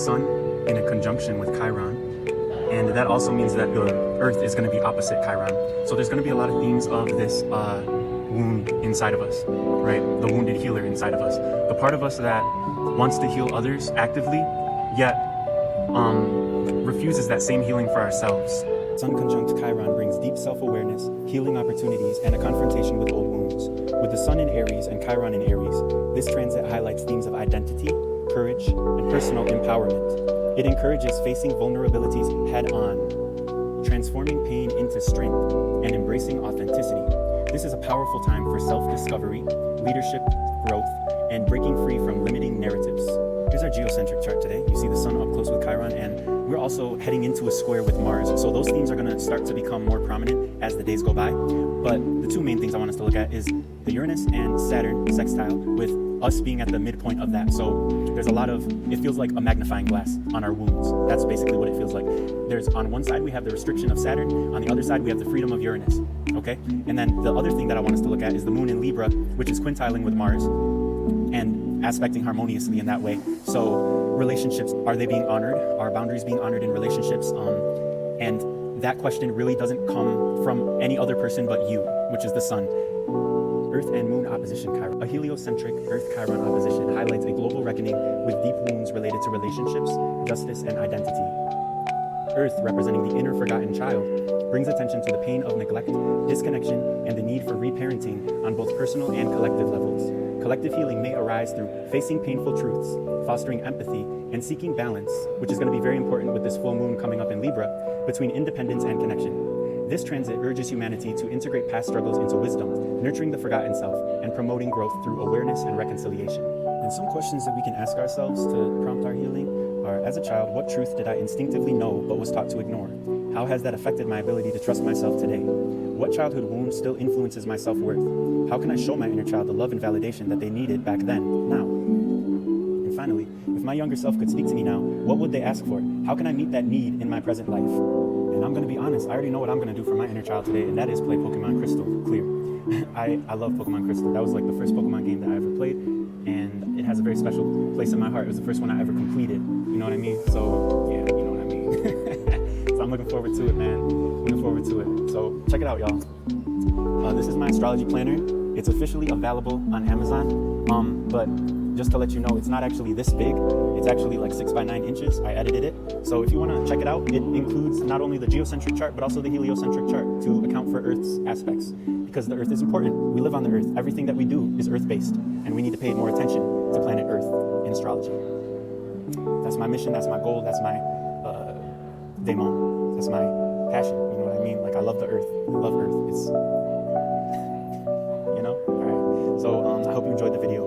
Sun in a conjunction with Chiron, and that also means that the Earth is going to be opposite Chiron. So there's going to be a lot of themes of this wound inside of us, right? The wounded healer inside of us. The part of us that wants to heal others actively, yet refuses that same healing for ourselves. Sun conjunct Chiron brings deep self-awareness, healing opportunities, and a confrontation with old wounds. With the Sun in Aries and Chiron in Aries, this transit highlights themes of identity, courage, and personal empowerment. It encourages facing vulnerabilities head-on, transforming pain into strength, and embracing authenticity. This is a powerful time for self-discovery, leadership, growth, and breaking free from limiting narratives. Here's our geocentric chart today. You see the Sun up close with Chiron, and we're also heading into a square with Mars. So those themes are going to start to become more prominent as the days go by. But the two main things I want us to look at is the Uranus and Saturn sextile, with us being at the midpoint of that. So there's a lot of, it feels like a magnifying glass on our wounds. That's basically what it feels like. There's, on one side we have the restriction of Saturn, on the other side we have the freedom of Uranus, okay? And then the other thing that I want us to look at is the Moon in Libra, which is quintiling with Mars and aspecting harmoniously in that way. So relationships, are they being honored? Are boundaries being honored in relationships? And that question really doesn't come from any other person but you, which is the Sun. Earth and Moon opposition Chiron. A heliocentric Earth-Chiron opposition highlights a global reckoning with deep wounds related to relationships, justice, and identity. Earth, representing the inner forgotten child, brings attention to the pain of neglect, disconnection, and the need for reparenting on both personal and collective levels. Collective healing may arise through facing painful truths, fostering empathy, and seeking balance, which is going to be very important with this full moon coming up in Libra, between independence and connection. This transit urges humanity to integrate past struggles into wisdom, nurturing the forgotten self, and promoting growth through awareness and reconciliation. And some questions that we can ask ourselves to prompt our healing are, as a child, what truth did I instinctively know but was taught to ignore? How has that affected my ability to trust myself today? What childhood wound still influences my self-worth? How can I show my inner child the love and validation that they needed back then, now? And finally, if my younger self could speak to me now, what would they ask for? How can I meet that need in my present life? And I'm going to be honest, I already know what I'm going to do for my inner child today, and that is play Pokemon Crystal Clear. I love Pokemon Crystal. That was like the first Pokemon game that I ever played, and it has a very special place in my heart. It was the first one I ever completed. You know what I mean? So, yeah, you know what I mean. So I'm looking forward to it, man. Looking forward to it. So check it out, y'all. This is my astrology planner. It's officially available on Amazon, but just to let you know, it's not actually this big. It's actually like 6 by 9 inches. I edited it. So if you want to check it out, it includes not only the geocentric chart, but also the heliocentric chart to account for Earth's aspects, because the Earth is important. We live on the Earth. Everything that we do is Earth-based, and we need to pay more attention to planet Earth in astrology. That's my mission. That's my goal. That's my daemon. That's my passion. You know what I mean? Like, I love the Earth. I love Earth. It's, you know? All right. So I hope you enjoyed the video.